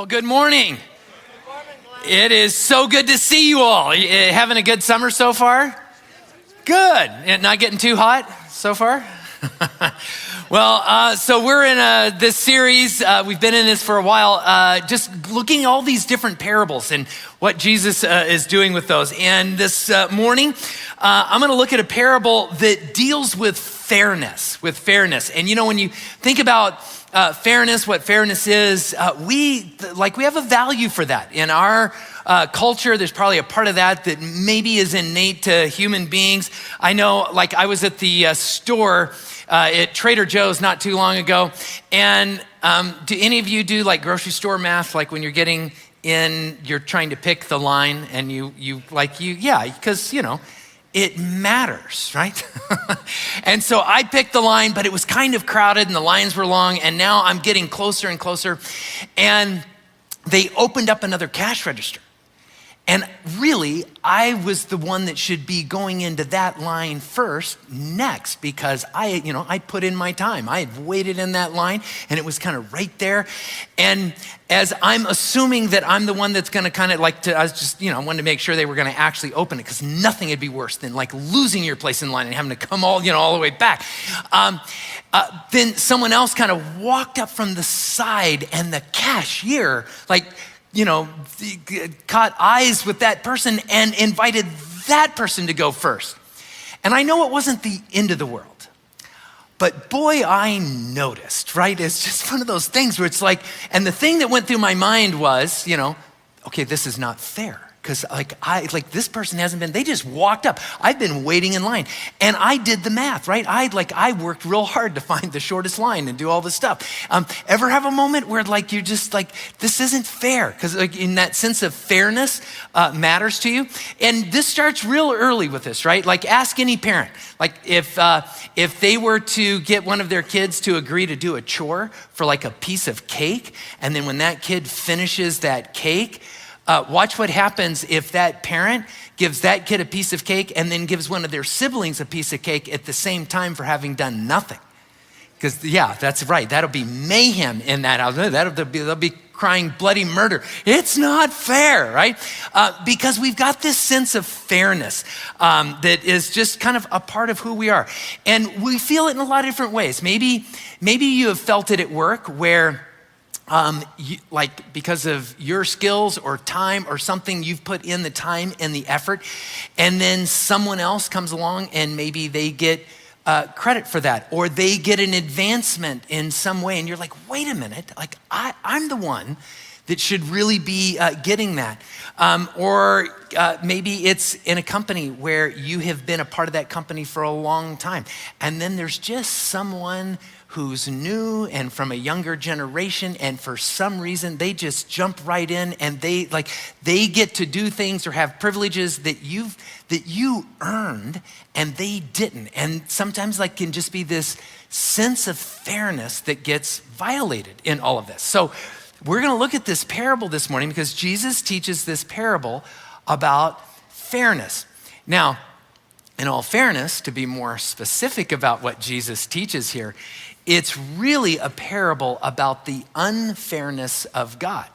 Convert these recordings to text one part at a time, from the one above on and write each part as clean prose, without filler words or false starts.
Well, good morning. It is so good to see you all. Having a good summer so far? Good. And not getting too hot so far? Well, so we're in this series. We've been in this for a while, just looking at all these different parables and what Jesus is doing with those. And this morning, I'm going to look at a parable that deals with fairness, And you know, when you think about fairness, what fairness is, we have a value for that. In our culture, there's probably a part of that maybe is innate to human beings. I know, like I was at the store at Trader Joe's not too long ago, and do any of you do like grocery store math, like when you're getting in, you're trying to pick the line, and because you know, it matters, right? And so I picked the line, but it was kind of crowded and the lines were long, and now I'm getting closer and closer, and they opened up another cash register. And really, I was the one that should be going into that line first, next, because I put in my time. I had waited in that line, and it was kind of right there. And as I'm assuming that I'm the one that's going to I wanted to make sure they were going to actually open it, because nothing would be worse than like losing your place in line and having to come all the way back. Then someone else kind of walked up from the side, and the cashier, caught eyes with that person and invited that person to go first. And I know it wasn't the end of the world, but boy, I noticed, right? It's just one of those things where it's like, and the thing that went through my mind was, okay, this is not fair. Because this person hasn't been, they just walked up. I've been waiting in line, and I did the math, right? I worked real hard to find the shortest line and do all this stuff. Ever have a moment where you're just this isn't fair? Because in that sense of fairness matters to you. And this starts real early with this, right? Ask any parent. If they were to get one of their kids to agree to do a chore for a piece of cake, and then when that kid finishes that cake, watch what happens if that parent gives that kid a piece of cake and then gives one of their siblings a piece of cake at the same time for having done nothing. Because, yeah, that's right. That'll be mayhem in that house. They'll be crying bloody murder. It's not fair, right? Because we've got this sense of fairness that is just kind of a part of who we are. And we feel it in a lot of different ways. Maybe you have felt it at work where because of your skills or time or something, you've put in the time and the effort, and then someone else comes along and maybe they get credit for that, or they get an advancement in some way, and you're like, wait a minute, I'm the one that should really be getting that. Or maybe it's in a company where you have been a part of that company for a long time, and then there's just someone who's new and from a younger generation, and for some reason they just jump right in, and they get to do things or have privileges that you earned and they didn't. And sometimes can just be this sense of fairness that gets violated in all of this. So we're gonna look at this parable this morning because Jesus teaches this parable about fairness. Now, in all fairness, to be more specific about what Jesus teaches here, it's really a parable about the unfairness of God.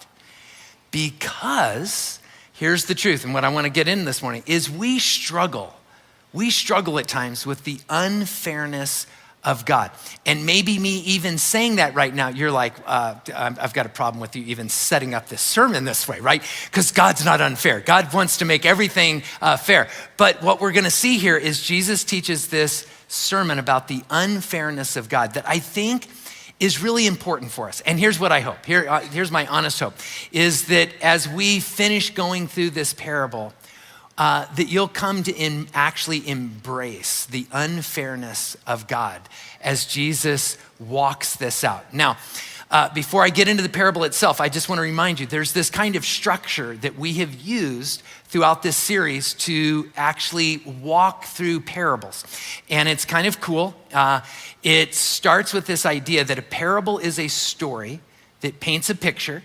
Because here's the truth, and what I want to get in this morning is we struggle at times with the unfairness of God. And maybe me even saying that right now, you're like, I've got a problem with you even setting up this sermon this way, right? Because God's not unfair. God wants to make everything fair. But what we're gonna see here is Jesus teaches this sermon about the unfairness of God that I think is really important for us. And here's what I hope. Here's my honest hope, is that as we finish going through this parable, that you'll come to actually embrace the unfairness of God as Jesus walks this out. Now, before I get into the parable itself, I just want to remind you, there's this kind of structure that we have used throughout this series to actually walk through parables. And it's kind of cool. It starts with this idea that a parable is a story that paints a picture,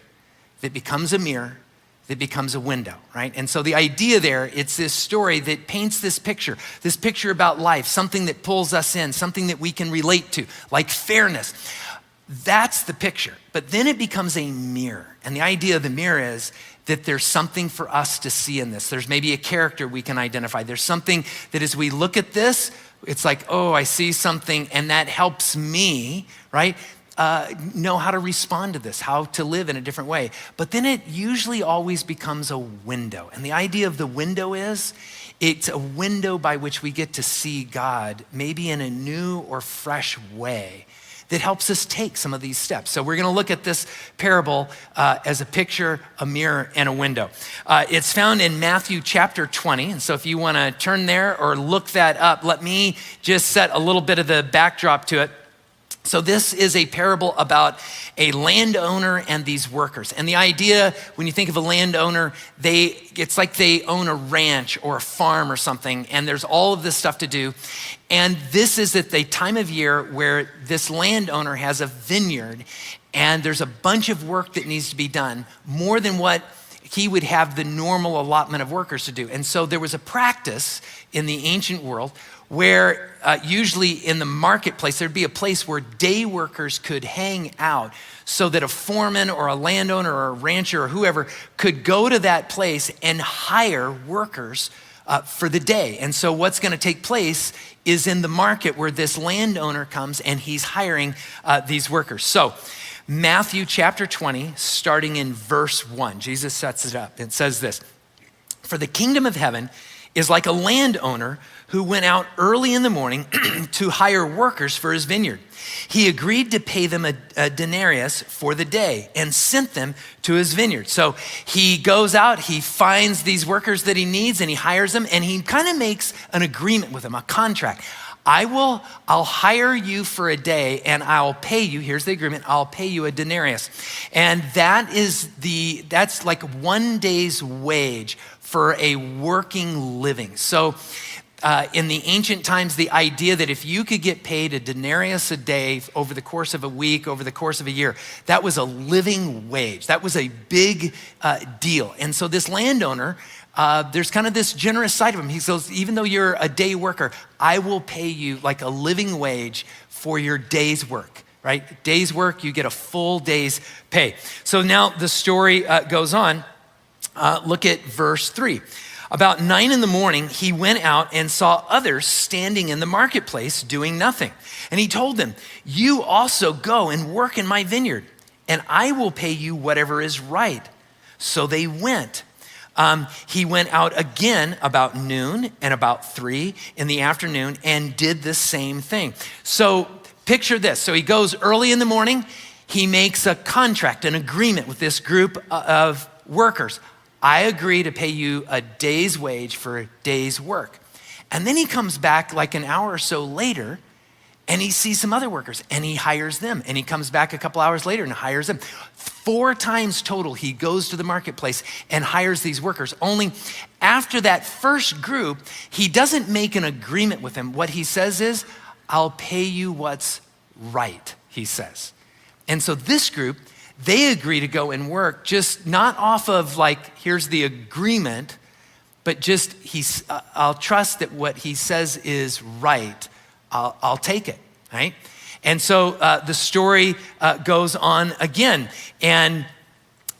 that becomes a mirror, that becomes a window, right? And so the idea there, it's this story that paints this picture about life, something that pulls us in, something that we can relate to, like fairness. That's the picture. But then it becomes a mirror. And the idea of the mirror is that there's something for us to see in this. There's maybe a character we can identify. There's something that as we look at this, it's like, oh, I see something, and that helps me, right? Know how to respond to this, how to live in a different way. But then it usually always becomes a window. And the idea of the window is, it's a window by which we get to see God maybe in a new or fresh way that helps us take some of these steps. So we're gonna look at this parable as a picture, a mirror, and a window. It's found in Matthew chapter 20. And so if you wanna turn there or look that up, let me just set a little bit of the backdrop to it. So this is a parable about a landowner and these workers. And the idea, when you think of a landowner, it's like they own a ranch or a farm or something, and there's all of this stuff to do. And this is at the time of year where this landowner has a vineyard, and there's a bunch of work that needs to be done, more than what he would have the normal allotment of workers to do. And so there was a practice in the ancient world where usually in the marketplace, there'd be a place where day workers could hang out so that a foreman or a landowner or a rancher or whoever could go to that place and hire workers for the day. And so what's gonna take place is in the market where this landowner comes and he's hiring these workers. So Matthew chapter 20, starting in verse 1, Jesus sets it up. It says this: "For the kingdom of heaven is like a landowner who went out early in the morning to hire workers for his vineyard. He agreed to pay them a denarius for the day and sent them to his vineyard." So he goes out, he finds these workers that he needs and he hires them, and he kind of makes an agreement with them, a contract. I'll hire you for a day and I'll pay you, here's the agreement, I'll pay you a denarius. And that's like 1 day's wage for a working living. So in the ancient times, the idea that if you could get paid a denarius a day over the course of a week, over the course of a year, that was a living wage. That was a big deal. And so this landowner, there's kind of this generous side of him. He says, even though you're a day worker, I will pay you like a living wage for your day's work, right? Day's work, you get a full day's pay. So now the story goes on. Look at verse 3. "About 9 a.m, he went out and saw others standing in the marketplace doing nothing. And he told them, 'You also go and work in my vineyard, and I will pay you whatever is right.' So they went. He went out again about noon and about 3 in the afternoon and did the same thing." So picture this. So he goes early in the morning, he makes a contract, an agreement with this group of workers. I agree to pay you a day's wage for a day's work. And then he comes back like an hour or so later and he sees some other workers and he hires them. And he comes back a couple hours later and hires them. 4 times total, he goes to the marketplace and hires these workers. Only after that first group, he doesn't make an agreement with them. What he says is, I'll pay you what's right, he says. And so this group, they agree to go and work just not off of like, here's the agreement, but just I'll trust that what he says is right. I'll take it, right? And so the story goes on again. And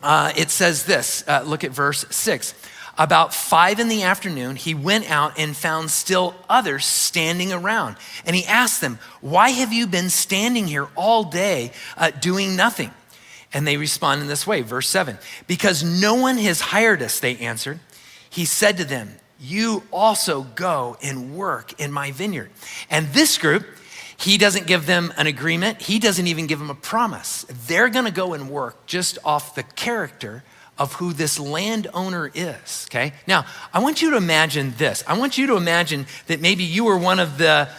it says this, look at verse 6. "About 5 p.m, he went out and found still others standing around. And he asked them, 'Why have you been standing here all day doing nothing?' And they respond in this way, verse 7. "Because no one has hired us," they answered. He said to them, 'You also go and work in my vineyard.'" And this group, he doesn't give them an agreement. He doesn't even give them a promise. They're gonna go and work just off the character of who this landowner is, okay? Now, I want you to imagine this. I want you to imagine that maybe you were one of the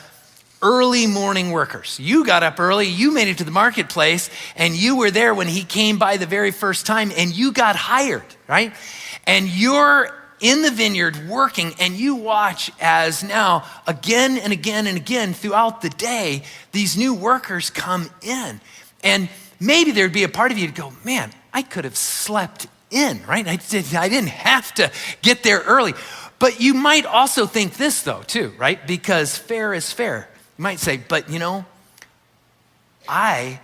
early morning workers. You got up early, you made it to the marketplace, and you were there when he came by the very first time, and you got hired, right? And you're in the vineyard working, and you watch as now again and again and again throughout the day, these new workers come in. And maybe there'd be a part of you to go, man, I could have slept in, right? I didn't have to get there early. But you might also think this though too, right? Because fair is fair. You might say, but you know, I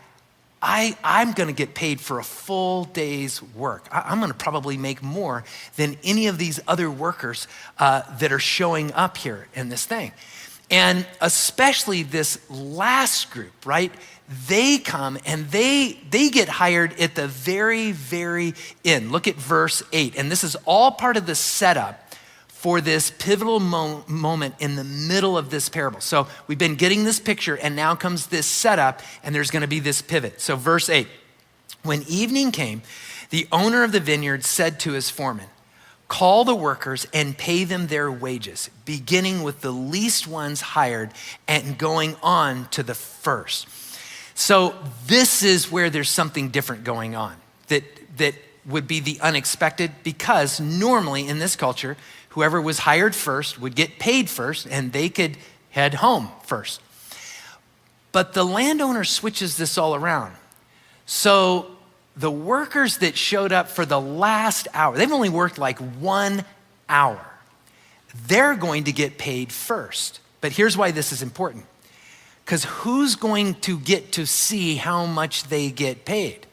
I'm gonna get paid for a full day's work. I'm gonna probably make more than any of these other workers that are showing up here in this thing. And especially this last group, right? They come and they get hired at the very, very end. Look at verse 8. And this is all part of the setup for this pivotal moment in the middle of this parable. So we've been getting this picture, and now comes this setup, and there's gonna be this pivot. So verse 8, when evening came, the owner of the vineyard said to his foreman, call the workers and pay them their wages, beginning with the least ones hired and going on to the first. So this is where there's something different going on that would be the unexpected, because normally in this culture, whoever was hired first would get paid first and they could head home first. But the landowner switches this all around. So the workers that showed up for the last hour, they've only worked like 1 hour. They're going to get paid first. But here's why this is important. Because who's going to get to see how much they get paid?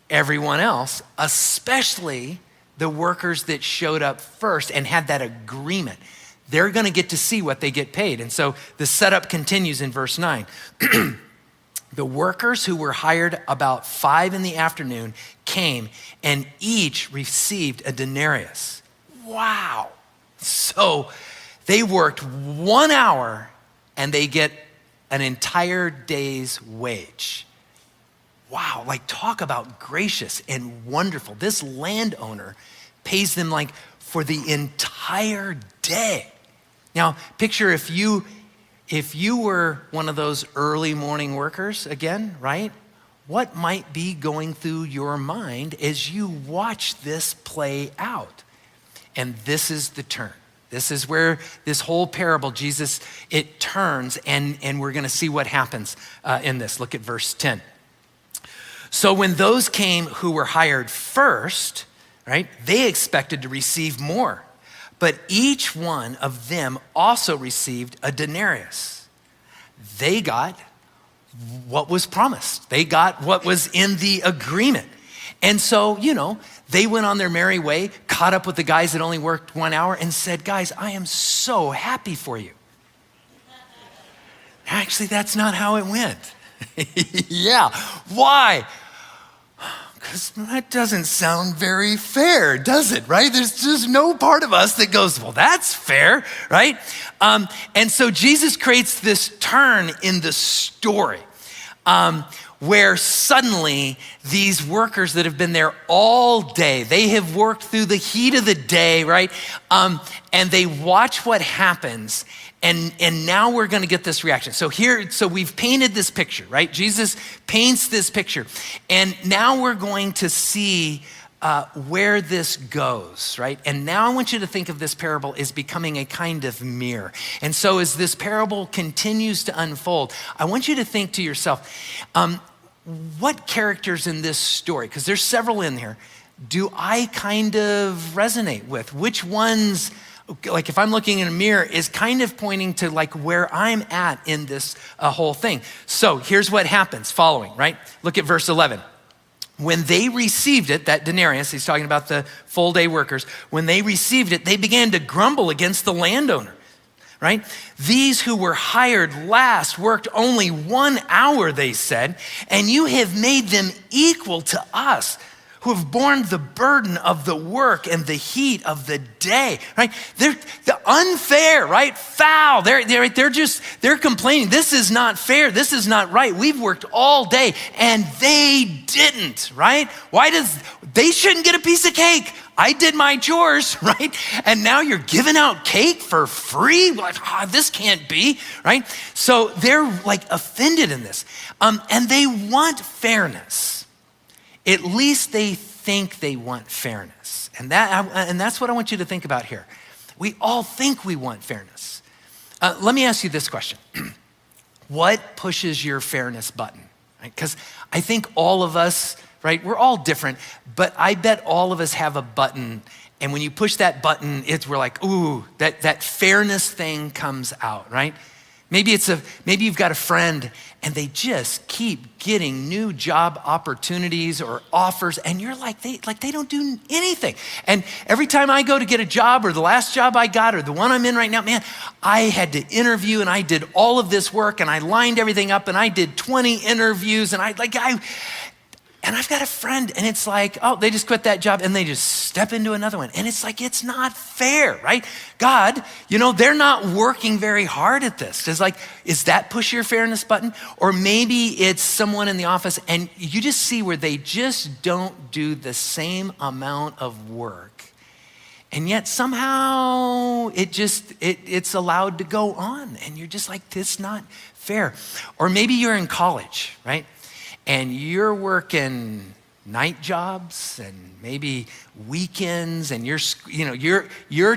Everyone else, especially the workers that showed up first and had that agreement. They're gonna get to see what they get paid. And so the setup continues in verse 9. The workers who were hired about 5 p.m. came and each received a denarius. Wow. So they worked 1 hour and they get an entire day's wage. Wow, like talk about gracious and wonderful. This landowner pays them like for the entire day. Now, picture if you were one of those early morning workers again, right? What might be going through your mind as you watch this play out? And this is the turn. This is where this whole parable, Jesus, it turns, and we're gonna see what happens in this. Look at verse 10. So when those came who were hired first, right, they expected to receive more, but each one of them also received a denarius. They got what was promised. They got what was in the agreement. And so, they went on their merry way, caught up with the guys that only worked 1 hour and said, guys, I am so happy for you. Actually, that's not how it went. Yeah, why? Because that doesn't sound very fair, does it, right? There's just no part of us that goes, well, that's fair, right? And so Jesus creates this turn in the story where suddenly these workers that have been there all day, they have worked through the heat of the day, right? And they watch what happens. And now we're gonna get this reaction. So we've painted this picture, right? Jesus paints this picture. And now we're going to see where this goes, right? And now I want you to think of this parable as becoming a kind of mirror. And so as this parable continues to unfold, I want you to think to yourself, what characters in this story, because there's several in here, do I kind of resonate with? Which ones, like if I'm looking in a mirror, is kind of pointing to like where I'm at in this whole thing. So here's what happens following, right? Look at verse 11. When they received it, that denarius, he's talking about the full day workers, when they received it, they began to grumble against the landowner, right? These who were hired last worked only 1 hour, they said, and you have made them equal to us, who have borne the burden of the work and the heat of the day, right? They're unfair, right? Foul. They're complaining. This is not fair. This is not right. We've worked all day and they didn't, right? They shouldn't get a piece of cake. I did my chores, right? And now you're giving out cake for free? Like, this can't be, right? So they're like offended in this. And they want fairness. At least they think they want fairness. And that's what I want you to think about here. We all think we want fairness. Let me ask you this question. What pushes your fairness button? Because I think all of us, right, we're all different, but I bet all of us have a button, and when you push that button, we're like, ooh, that fairness thing comes out, right? Maybe you've got a friend and they just keep getting new job opportunities or offers, and you're like they don't do anything. And every time I go to get a job, or the last job I got, or the one I'm in right now, man, I had to interview, and I did all of this work, and I lined everything up, and I did 20 interviews, and and I've got a friend, and it's like, oh, they just quit that job and they just step into another one. And it's like, it's not fair, right? God, they're not working very hard at this. It's like, is that push your fairness button? Or maybe it's someone in the office and you just see where they just don't do the same amount of work. And yet somehow it's allowed to go on. And you're just like, this is not fair. Or maybe you're in college, right? And you're working night jobs and maybe weekends, and you're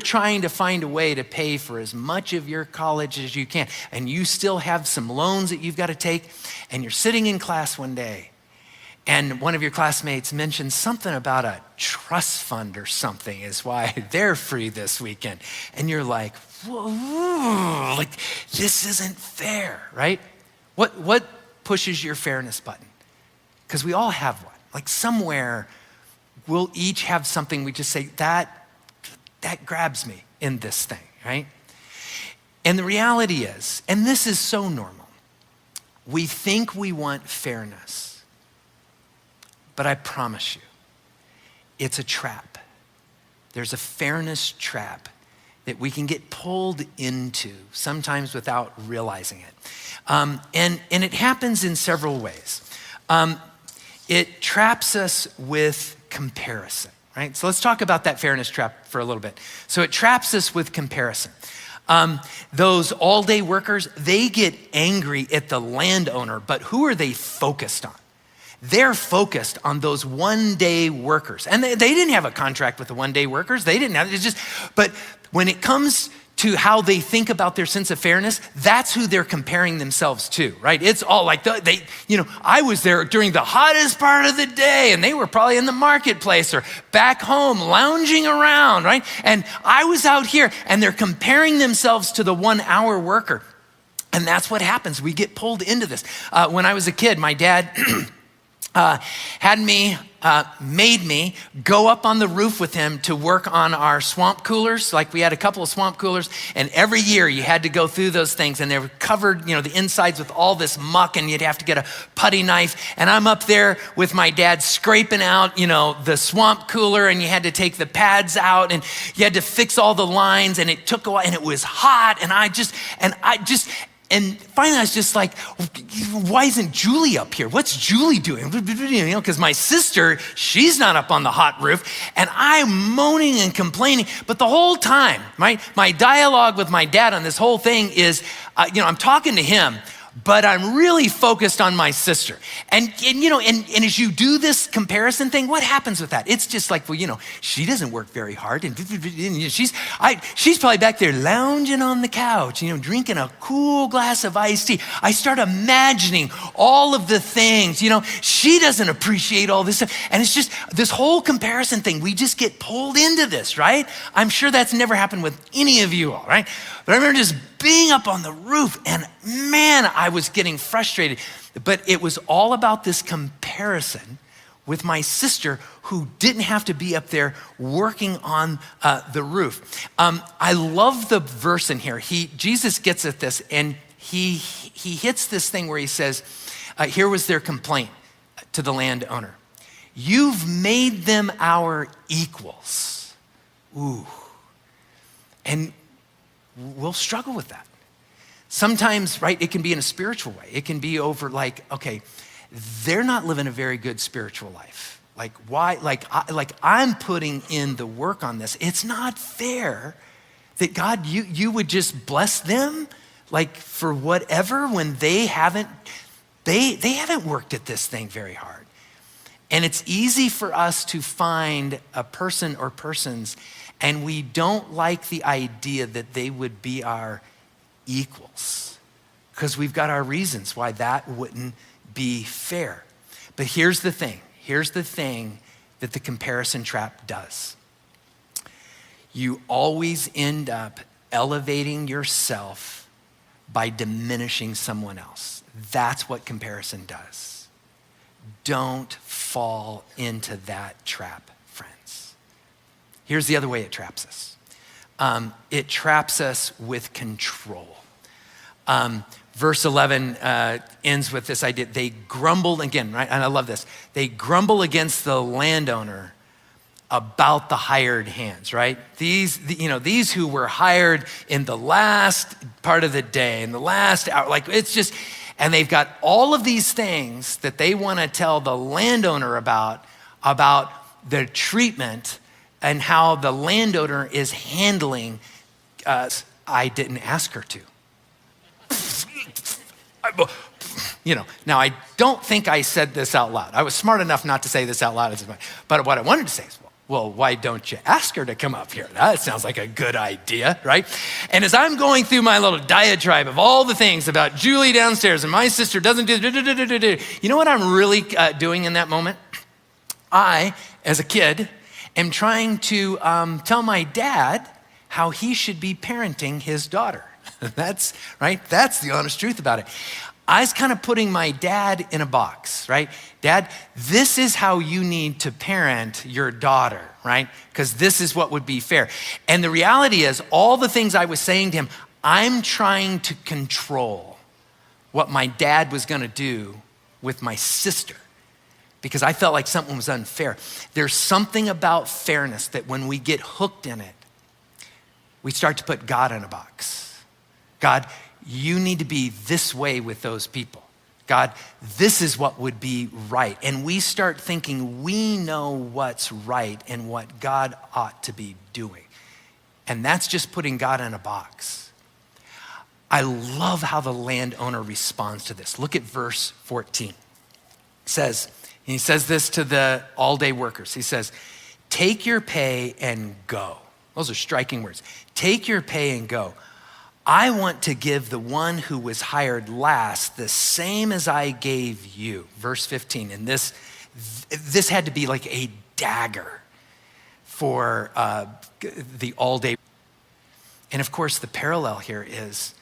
trying to find a way to pay for as much of your college as you can. And you still have some loans that you've got to take, and you're sitting in class one day, and one of your classmates mentions something about a trust fund or something is why they're free this weekend. And you're like, whoa, like this isn't fair, right? What pushes your fairness button? Because we all have one. Like somewhere, we'll each have something we just say, that grabs me in this thing, right? And the reality is, and this is so normal, we think we want fairness, but I promise you, it's a trap. There's a fairness trap that we can get pulled into, sometimes without realizing it. And it happens in several ways. It traps us with comparison, right? So let's talk about that fairness trap for a little bit. So it traps us with comparison. Those all-day workers, they get angry at the landowner, but who are they focused on? They're focused on those one-day workers. And they didn't have a contract with the one-day workers. They didn't have, but when it comes to how they think about their sense of fairness, that's who they're comparing themselves to, right? It's all like, I was there during the hottest part of the day, and they were probably in the marketplace or back home lounging around, right? And I was out here, and they're comparing themselves to the 1 hour worker. And that's what happens. We get pulled into this. When I was a kid, my dad made me go up on the roof with him to work on our swamp coolers. Like we had a couple of swamp coolers, and every year you had to go through those things, and they were covered, the insides with all this muck, and you'd have to get a putty knife. And I'm up there with my dad scraping out, the swamp cooler, and you had to take the pads out, and you had to fix all the lines, and it took a while, and it was hot, and finally I was just like, why isn't Julie up here? What's Julie doing? Because my sister, she's not up on the hot roof, and I'm moaning and complaining. But the whole time, my dialogue with my dad on this whole thing is, I'm talking to him, but I'm really focused on my sister. And as you do this comparison thing, what happens with that? It's just like, she doesn't work very hard, and she's probably back there lounging on the couch, drinking a cool glass of iced tea. I start imagining all of the things, she doesn't appreciate all this stuff. And it's just this whole comparison thing. We just get pulled into this, right? I'm sure that's never happened with any of you all, right? But I remember just being up on the roof, and man, I was getting frustrated. But it was all about this comparison with my sister, who didn't have to be up there working on the roof. I love the verse in here. Jesus gets at this, and he hits this thing where he says, here was their complaint to the landowner. You've made them our equals. Ooh. And we'll struggle with that. Sometimes, right, it can be in a spiritual way. It can be over like, okay, they're not living a very good spiritual life. Like why, I'm putting in the work on this. It's not fair that God, you would just bless them like for whatever when they haven't worked at this thing very hard. And it's easy for us to find a person or persons, and we don't like the idea that they would be our equals, because we've got our reasons why that wouldn't be fair. But here's the thing that the comparison trap does. You always end up elevating yourself by diminishing someone else. That's what comparison does. Don't fall into that trap, friends. Here's the other way it traps us. It traps us with control. Verse 11 ends with this idea. They grumbled again, right? And I love this. They grumble against the landowner about the hired hands, right? These who were hired in the last part of the day, in the last hour, like it's just, and they've got all of these things that they want to tell the landowner about their treatment and how the landowner is handling I didn't ask her to. Now I don't think I said this out loud. I was smart enough not to say this out loud, but what I wanted to say is, well, why don't you ask her to come up here? That sounds like a good idea, right? And as I'm going through my little diatribe of all the things about Julie downstairs and my sister doesn't do, you know what I'm really doing in that moment? I, as a kid, am trying to tell my dad how he should be parenting his daughter. That's right. That's the honest truth about it. I was kind of putting my dad in a box, right? Dad, this is how you need to parent your daughter, right? Because this is what would be fair. And the reality is, all the things I was saying to him, I'm trying to control what my dad was going to do with my sister because I felt like something was unfair. There's something about fairness that when we get hooked in it, we start to put God in a box. God, you need to be this way with those people. God, this is what would be right. And we start thinking we know what's right and what God ought to be doing. And that's just putting God in a box. I love how the landowner responds to this. Look at verse 14. He says this to the all-day workers. He says, take your pay and go. Those are striking words. Take your pay and go. I want to give the one who was hired last the same as I gave you. Verse 15, and this had to be like a dagger for the all-day. And of course, the parallel here is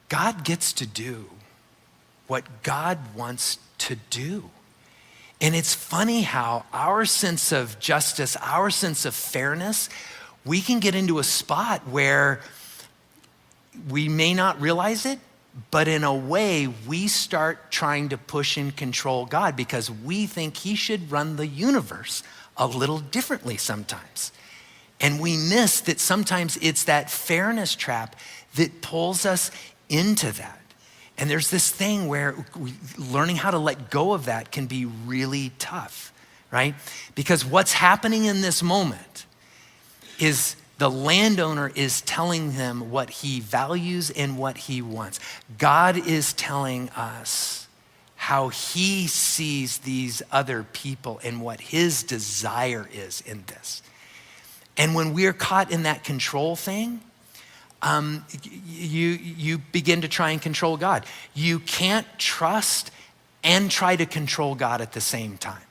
God gets to do what God wants to do. And it's funny how our sense of justice, our sense of fairness, we can get into a spot where we may not realize it, but in a way, we start trying to push and control God because we think he should run the universe a little differently sometimes. And we miss that sometimes it's that fairness trap that pulls us into that. And there's this thing where learning how to let go of that can be really tough, right? Because what's happening in this moment is the landowner is telling them what he values and what he wants. God is telling us how he sees these other people and what his desire is in this. And when we're caught in that control thing, you begin to try and control God. You can't trust and try to control God at the same time.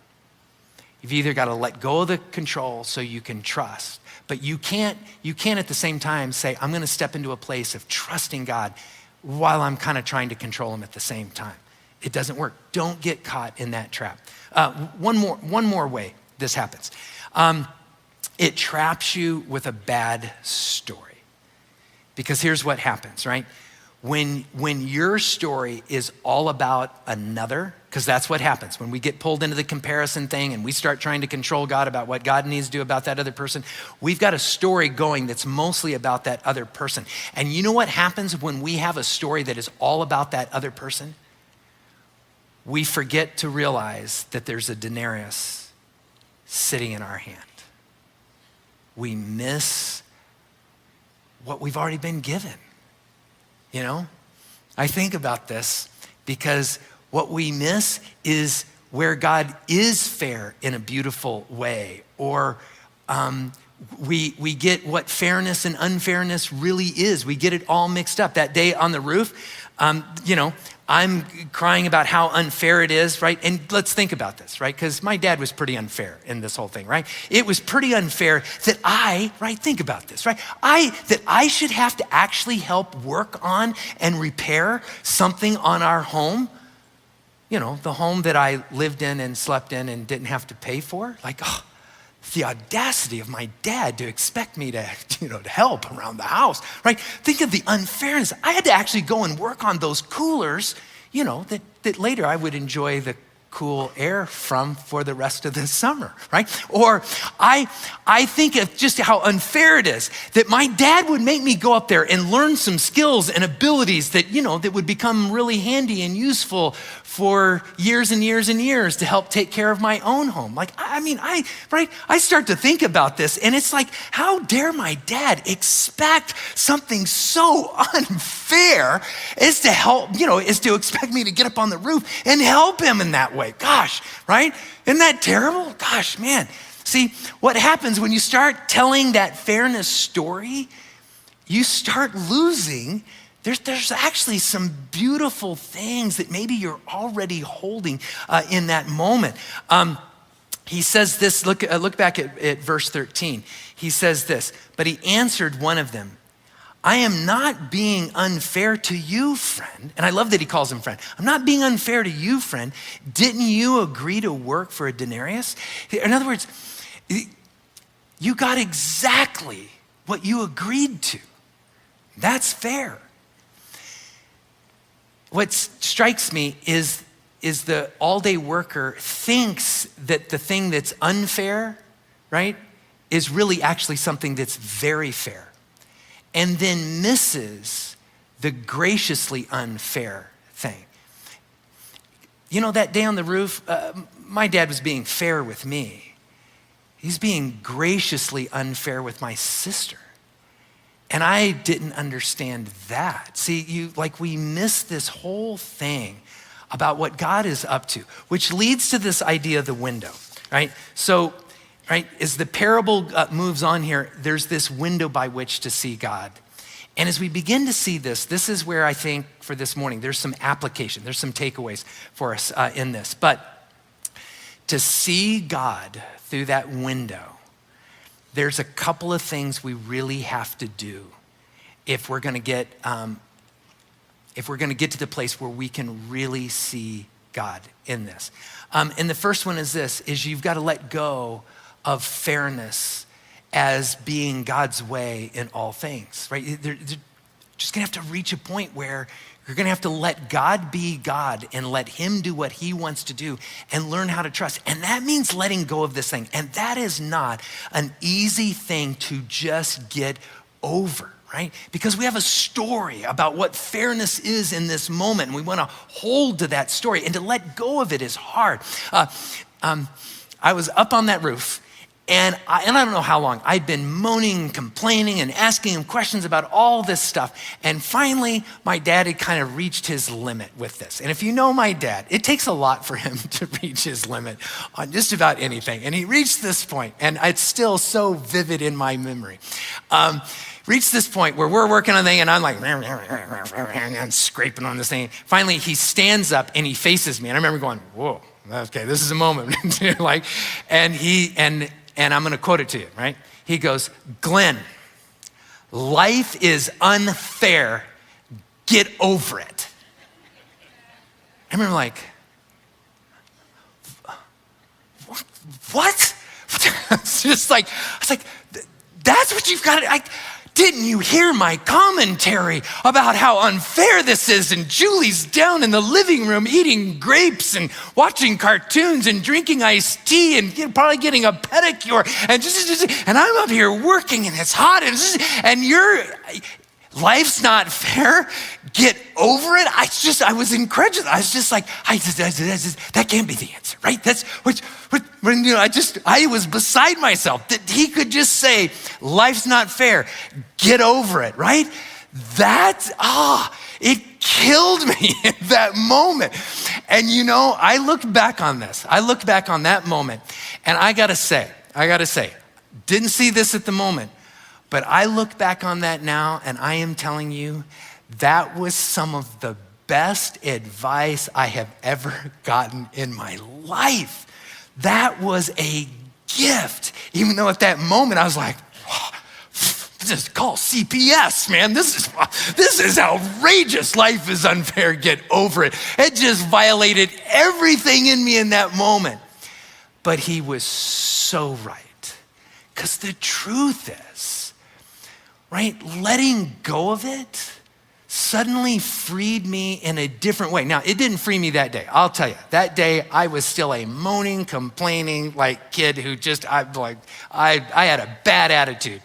You've either got to let go of the control so you can trust, but you can't at the same time say, I'm going to step into a place of trusting God while I'm kind of trying to control him at the same time. It doesn't work. Don't get caught in that trap. One more way this happens. It traps you with a bad story. Because here's what happens, right? When your story is all about another, because that's what happens. When we get pulled into the comparison thing and we start trying to control God about what God needs to do about that other person, we've got a story going that's mostly about that other person. And you know what happens when we have a story that is all about that other person? We forget to realize that there's a denarius sitting in our hand. We miss what we've already been given. You know, I think about this because what we miss is where God is fair in a beautiful way, or we get what fairness and unfairness really is. We get it all mixed up. That day on the roof, I'm crying about how unfair it is, right? And let's think about this, right? Because my dad was pretty unfair in this whole thing, right? It was pretty unfair that think about this, right? That I should have to actually help work on and repair something on our home. The home that I lived in and slept in and didn't have to pay for. The audacity of my dad to expect me to help around the house, right? Think of the unfairness. I had to actually go and work on those coolers, that later I would enjoy the cool air from for the rest of the summer, right? Or I think of just how unfair it is that my dad would make me go up there and learn some skills and abilities that, that would become really handy and useful for years and years and years to help take care of my own home. I start to think about this and it's like, how dare my dad expect something so unfair is to help, is to expect me to get up on the roof and help him in that way. Gosh, right? Isn't that terrible? Gosh, man. See, what happens when you start telling that fairness story, you start losing. There's actually some beautiful things that maybe you're already holding in that moment. He says this, look back at verse 13. He says this, but he answered one of them, I am not being unfair to you, friend. And I love that he calls him friend. I'm not being unfair to you, friend. Didn't you agree to work for a denarius? In other words, you got exactly what you agreed to. That's fair. What strikes me is the all-day worker thinks that the thing that's unfair, right, is really actually something that's very fair, and then misses the graciously unfair thing. That day on the roof, my dad was being fair with me. He's being graciously unfair with my sister. And I didn't understand that. See, we miss this whole thing about what God is up to, which leads to this idea of the window, right? So, right, as the parable moves on here, there's this window by which to see God. And as we begin to see this is where I think for this morning, there's some application, there's some takeaways for us in this. But to see God through that window, there's a couple of things we really have to do if we're going to get to the place where we can really see God in this. And the first one is this: you've got to let go of fairness as being God's way in all things. Right? They're just going to have to reach a point where you're going to have to let God be God and let him do what he wants to do and learn how to trust. And that means letting go of this thing. And that is not an easy thing to just get over, right? Because we have a story about what fairness is in this moment. And we want to hold to that story, and to let go of it is hard. I was up on that roof, and I don't know how long, I'd been moaning, complaining, and asking him questions about all this stuff. And finally, my dad had kind of reached his limit with this. And if you know my dad, it takes a lot for him to reach his limit on just about anything. And he reached this point, and it's still so vivid in my memory. Reached this point where we're working on the thing, and I'm like, and scraping on this thing. Finally, he stands up and he faces me. And I remember going, whoa, okay, this is a moment. And I'm gonna quote it to you, right? He goes, Glenn, life is unfair. Get over it. I remember like, what? It's just like, I was like, that's what you've got to, didn't you hear my commentary about how unfair this is? And Julie's down in the living room eating grapes and watching cartoons and drinking iced tea and probably getting a pedicure. And I'm up here working, and it's hot, and life's not fair. Get over it. I was incredulous. I was just like, that can't be the answer, right? That's I was beside myself that he could just say, life's not fair. Get over it, right? It killed me in that moment. And I look back on this. I look back on that moment, and I gotta say, Didn't see this at the moment, but I look back on that now and I am telling you, that was some of the best advice I have ever gotten in my life. That was a gift, even though at that moment I was like, just call CPS, man. This is outrageous. Life is unfair. Get over it. It just violated everything in me in that moment. But he was so right. Because the truth is, right, letting go of it suddenly freed me in a different way. Now, it didn't free me that day. I'll tell you, that day I was still a moaning, complaining kid who I had a bad attitude.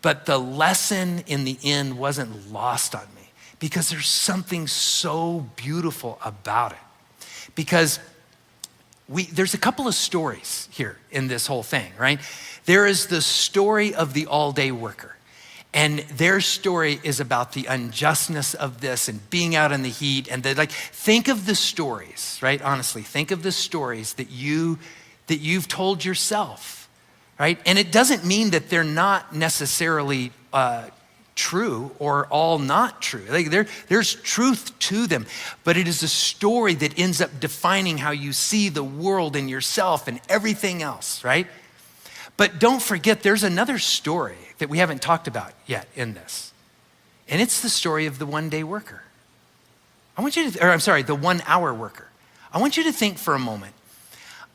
But the lesson in the end wasn't lost on me because there's something so beautiful about it. Because there's a couple of stories here in this whole thing, right? There is the story of the all-day worker. And their story is about the unjustness of this and being out in the heat. And think of the stories, right? Honestly, think of the stories that you've told yourself. Right? And it doesn't mean that they're not necessarily true or all not true. There's truth to them, but it is a story that ends up defining how you see the world and yourself and everything else, right? But don't forget, there's another story that we haven't talked about yet in this. And it's the story of the one-day worker. The 1-hour worker. I want you to think for a moment.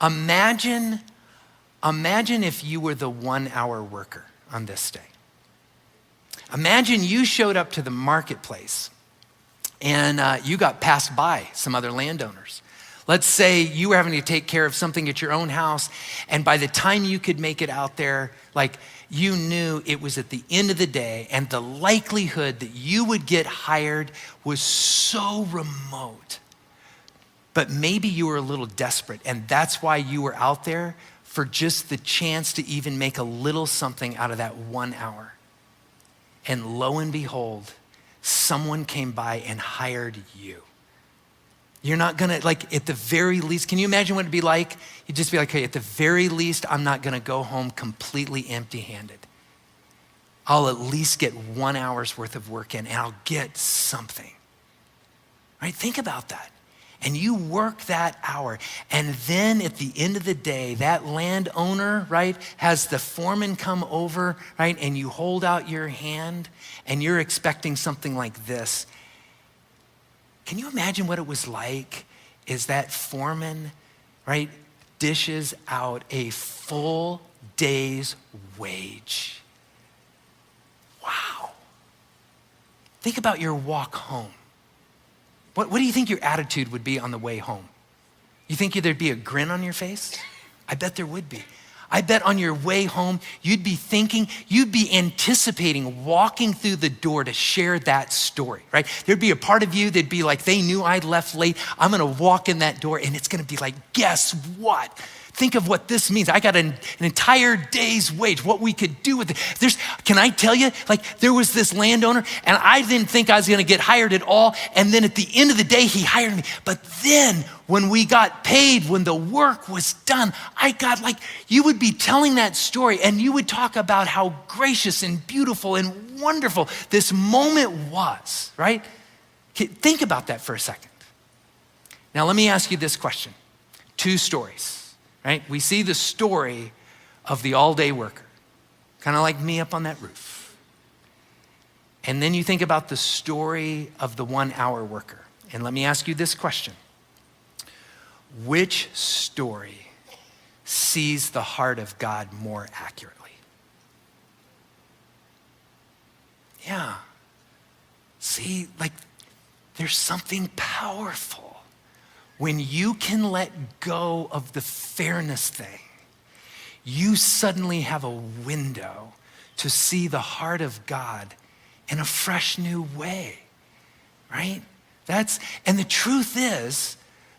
Imagine if you were the 1-hour worker on this day. Imagine you showed up to the marketplace and you got passed by some other landowners. Let's say you were having to take care of something at your own house, and by the time you could make it out there, you knew it was at the end of the day, and the likelihood that you would get hired was so remote. But maybe you were a little desperate, and that's why you were out there, for just the chance to even make a little something out of that 1 hour. And lo and behold, someone came by and hired you. You're not gonna, at the very least, can you imagine what it'd be like? You'd just be like, hey, at the very least, I'm not gonna go home completely empty-handed. I'll at least get 1 hour's worth of work in and I'll get something. Right, think about that. And you work that hour. And then at the end of the day, that landowner, right, has the foreman come over, right? And you hold out your hand and you're expecting something like this. Can you imagine what it was like? Is that foreman, right, dishes out a full day's wage. Wow. Think about your walk home. What do you think your attitude would be on the way home? You think there'd be a grin on your face? I bet there would be. I bet on your way home, you'd be anticipating walking through the door to share that story, right? There'd be a part of you that'd be like, they knew I'd left late. I'm gonna walk in that door and it's gonna be like, guess what? Think of what this means. I got an entire day's wage, what we could do with it. Can I tell you, there was this landowner and I didn't think I was gonna get hired at all. And then at the end of the day, he hired me. But then when we got paid, when the work was done, you would be telling that story and you would talk about how gracious and beautiful and wonderful this moment was, right? Think about that for a second. Now, let me ask you this question. 2 stories. Right? We see the story of the all-day worker, kind of like me up on that roof. And then you think about the story of the 1-hour worker. And let me ask you this question. Which story sees the heart of God more accurately? Yeah. See, there's something powerful when you can let go of the fairness thing. You suddenly have a window to see the heart of God in a fresh new way, right? And the truth is,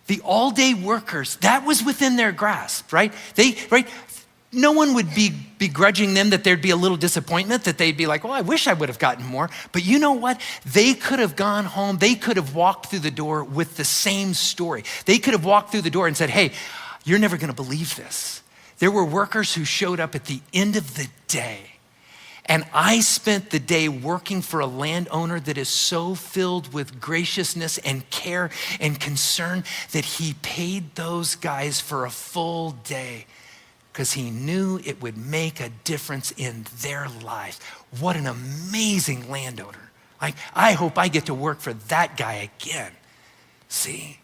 the all-day workers, that was within their grasp, right? No one would be begrudging them that there'd be a little disappointment, that they'd be like, well, I wish I would have gotten more. But you know what? They could have gone home. They could have walked through the door with the same story. They could have walked through the door and said, hey, you're never going to believe this. There were workers who showed up at the end of the day. And I spent the day working for a landowner that is so filled with graciousness and care and concern that he paid those guys for a full day because he knew it would make a difference in their lives. What an amazing landowner. Like, I hope I get to work for that guy again. See,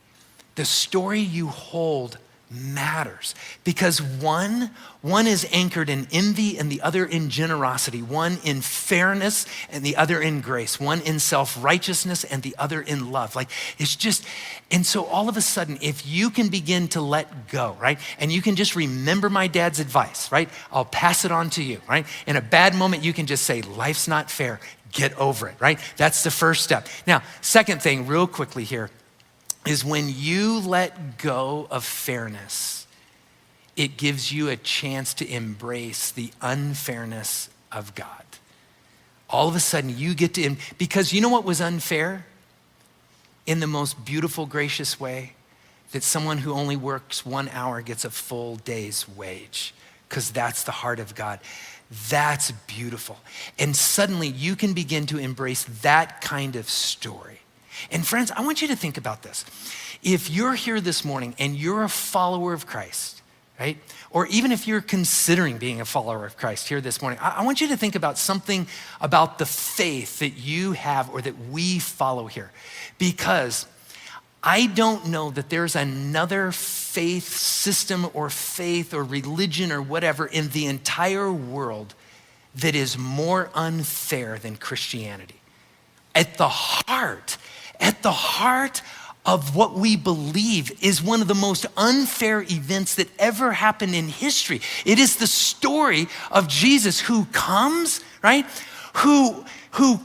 the story you hold matters because one is anchored in envy and the other in generosity, one in fairness and the other in grace, one in self-righteousness and the other in love. Like, it's just, and so all of a sudden, if you can begin to let go, right? And you can just remember my dad's advice, right? I'll pass it on to you, right? In a bad moment, you can just say, life's not fair, get over it, right? That's the first step. Now, second thing, real quickly here, is when you let go of fairness, it gives you a chance to embrace the unfairness of God. All of a sudden you get to, because you know what was unfair? In the most beautiful, gracious way, that someone who only works 1 hour gets a full day's wage, because that's the heart of God. That's beautiful. And suddenly you can begin to embrace that kind of story. And friends, I want you to think about this. If you're here this morning and you're a follower of Christ, right? Or even if you're considering being a follower of Christ here this morning, I want you to think about something about the faith that you have or that we follow here. Because I don't know that there's another faith system or faith or religion or whatever in the entire world that is more unfair than Christianity. At the heart of what we believe is one of the most unfair events that ever happened in history. It is the story of Jesus who comes, right? Who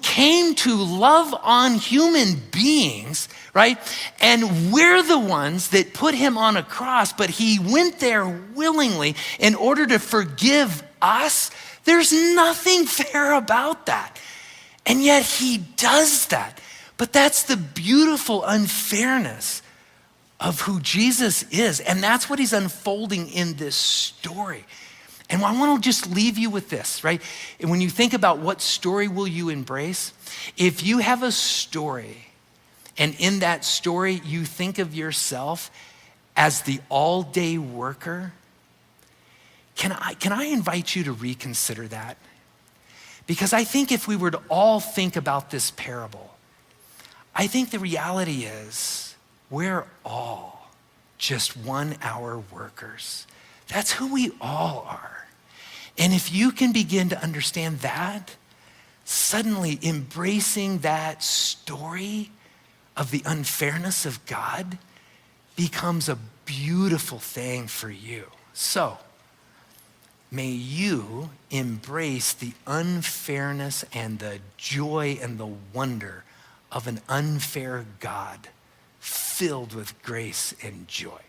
came to love on human beings, right? And we're the ones that put him on a cross, but he went there willingly in order to forgive us. There's nothing fair about that. And yet he does that. But that's the beautiful unfairness of who Jesus is. And that's what he's unfolding in this story. And I want to just leave you with this, right? When you think about what story will you embrace, if you have a story and in that story you think of yourself as the all-day worker, can I invite you to reconsider that? Because I think if we were to all think about this parable, I think the reality is we're all just 1 hour workers. That's who we all are. And if you can begin to understand that, suddenly embracing that story of the unfairness of God becomes a beautiful thing for you. So, may you embrace the unfairness and the joy and the wonder of an unfair God filled with grace and joy.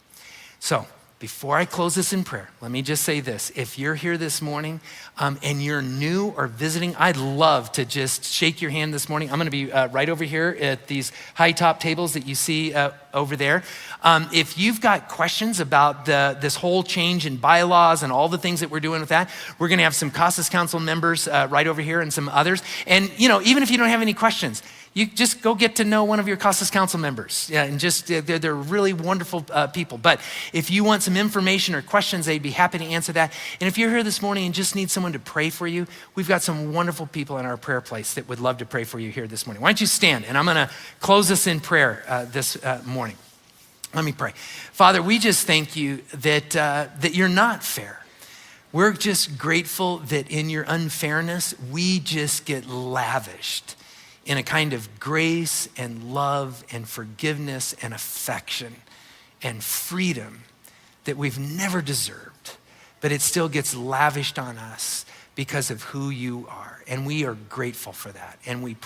So, before I close this in prayer, let me just say this. If you're here this morning and you're new or visiting, I'd love to just shake your hand this morning. I'm gonna be right over here at these high top tables that you see over there. If you've got questions about this whole change in bylaws and all the things that we're doing with that, we're gonna have some Casas Council members right over here and some others. And even if you don't have any questions, you just go get to know one of your Casas Council members. Yeah, and just, they're really wonderful people. But if you want some information or questions, they'd be happy to answer that. And if you're here this morning and just need someone to pray for you, we've got some wonderful people in our prayer place that would love to pray for you here this morning. Why don't you stand? And I'm gonna close us in prayer this morning. Let me pray. Father, we just thank you that you're not fair. We're just grateful that in your unfairness, we just get lavished in a kind of grace and love and forgiveness and affection and freedom that we've never deserved, but it still gets lavished on us because of who you are. And we are grateful for that. And we